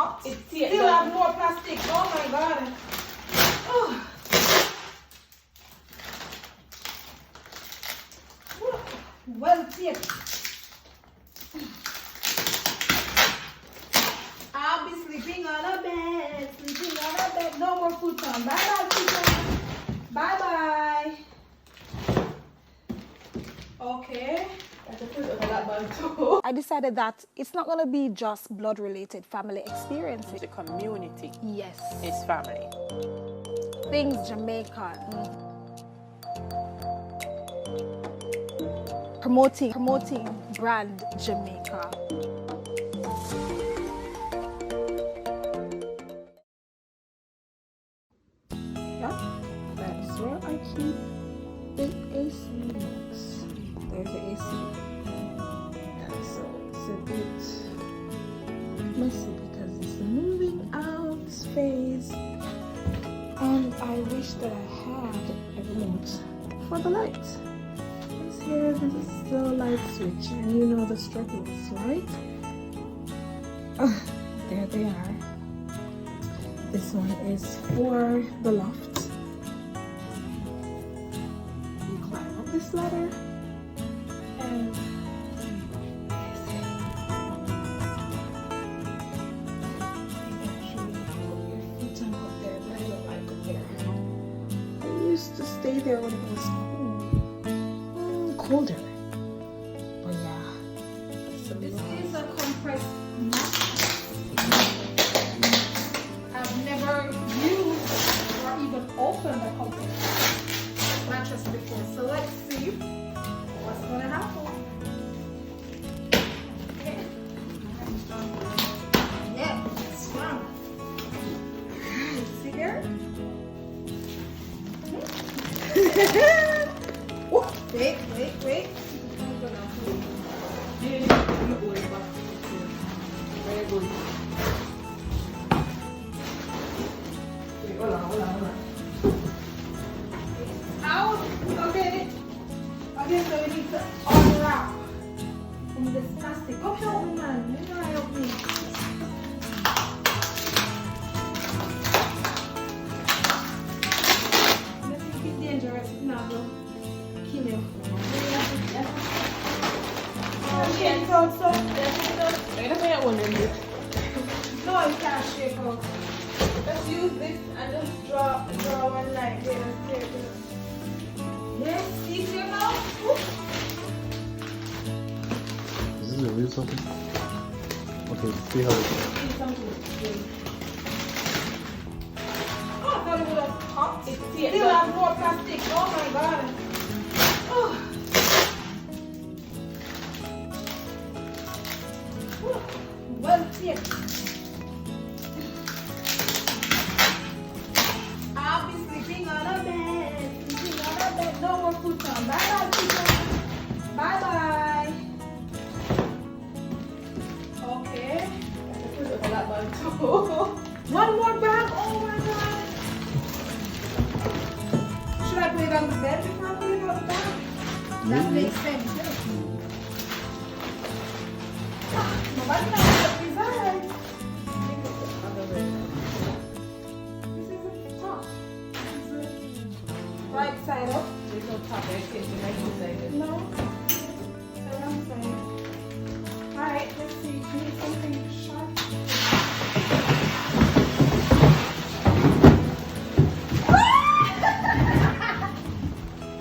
hot. It still have more plastic. Oh my god. Oh. Well taped. I'll be sleeping on a bed. Sleeping on a bed. No more futon. Bye bye futon. Bye bye. Okay. I decided that it's not going to be just blood-related family experiences. The community Yes. is family. Things Jamaican. Promoting brand Jamaica. Yeah, that's where I keep the AC notes. There's the AC. Yeah, so it's a bit messy because it's the moving out phase. And I wish that I had a remote for the light. This here, this is the light switch, and you know the struggles, right? There they are. This one is for the loft. You climb up this ladder, and used to stay there when it was colder. But yeah. So this is a compressed mattress. I've never used or even opened a compressed mattress before. So let's see what's gonna happen. Okay. Yeah, it's strong. See there? Oh, wait. Very good. Hola. Out. Okay, so we need to unwrap from this plastic. Oh, help me, man. You know, help me. This is dangerous. It's not going to kill you. Shake out, so. No, you can't shake out. Just use this and just draw one line there. Yes, easier now. Is this a real something? Okay, let's see how it goes. Oh, I thought it would have popped. It still have more plastic. Oh my god. Oh. Well taped. I'll be sleeping on a bed. No more futon. Bye bye futon. Bye bye. Okay. One more bag. Oh my god. Should I put it on the bed before I put it on the bag? That makes sense. Nobody knows what these are. This is the top. This is the right side up. There's no top right here, so right side. No. The wrong side. Alright, let's see. Do you need something sharp?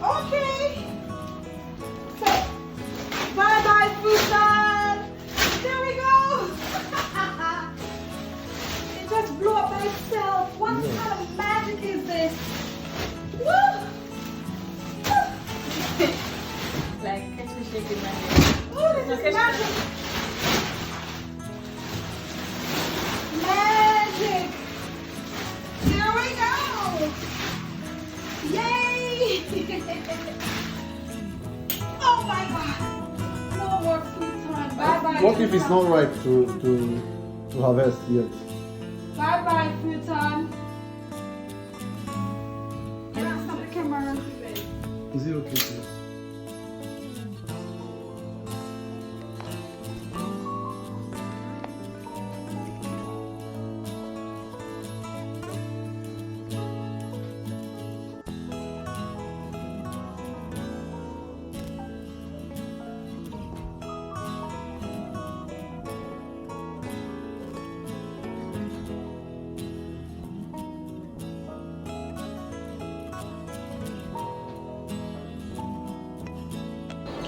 Okay. So, bye bye, futon. There we go. It just blew up by itself. What kind of magic is this? Woo! Like, catch me shaking my head. Oh, this is magic. Magic. There we go. Yay. Oh my god. No more futon. Bye bye. What if it's not right to harvest yet? Bye bye, futon. Yeah, stop the camera. Is it okay to?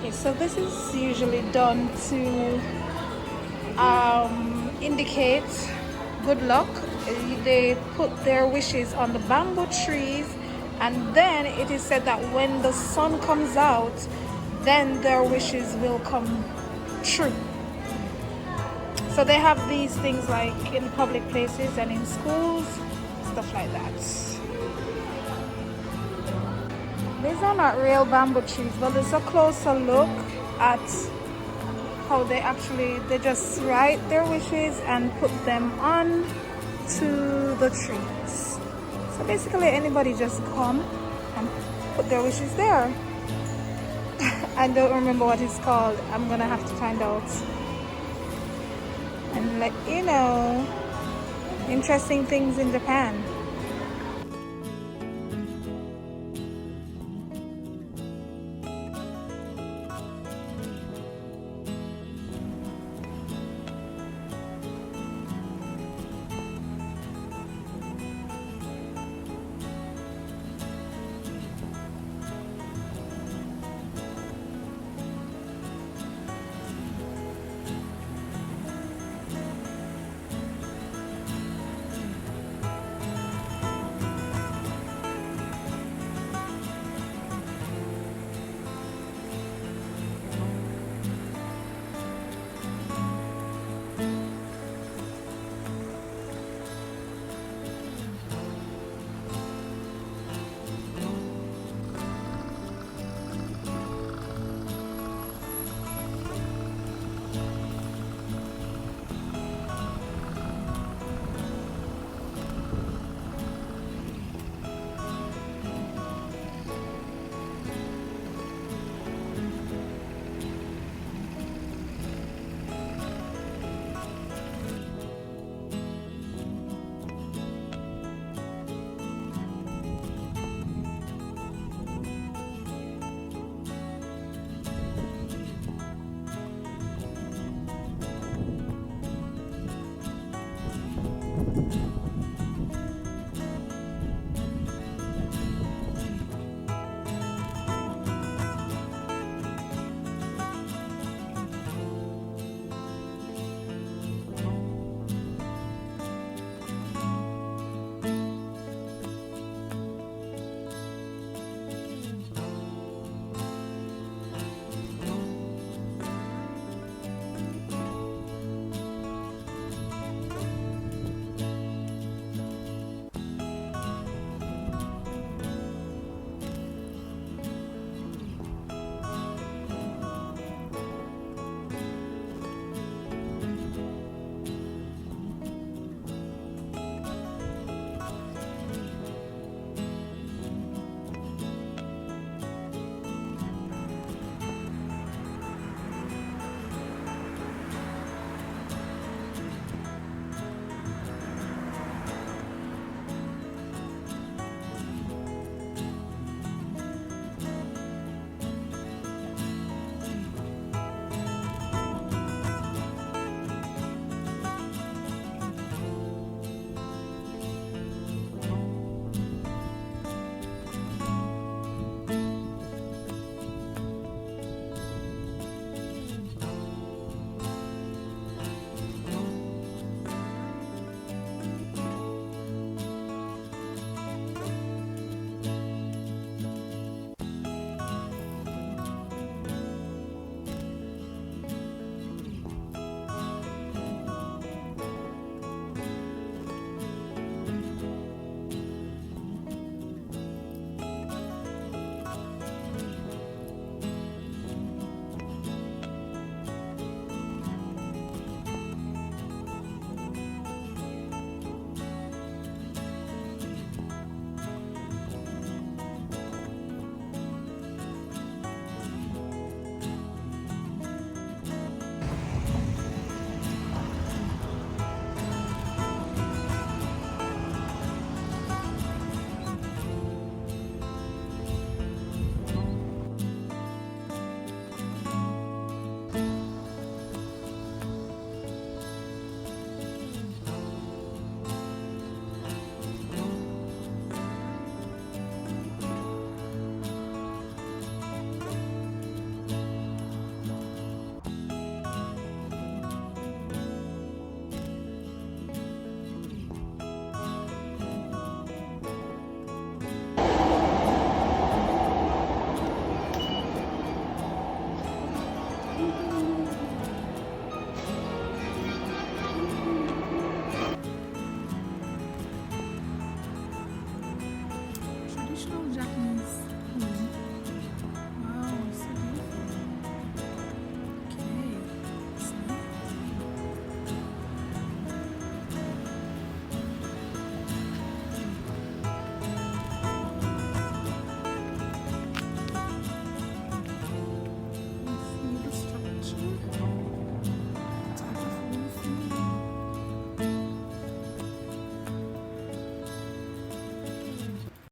Okay, so this is usually done to indicate good luck. They put their wishes on the bamboo trees, and then it is said that when the sun comes out, then their wishes will come true. So they have these things like in public places and in schools, stuff like that. These are not real bamboo trees, but it's a closer look at how they just write their wishes and put them on to the trees. So basically anybody just come and put their wishes there. I don't remember what it's called. I'm gonna have to find out and let you know. Interesting things in Japan.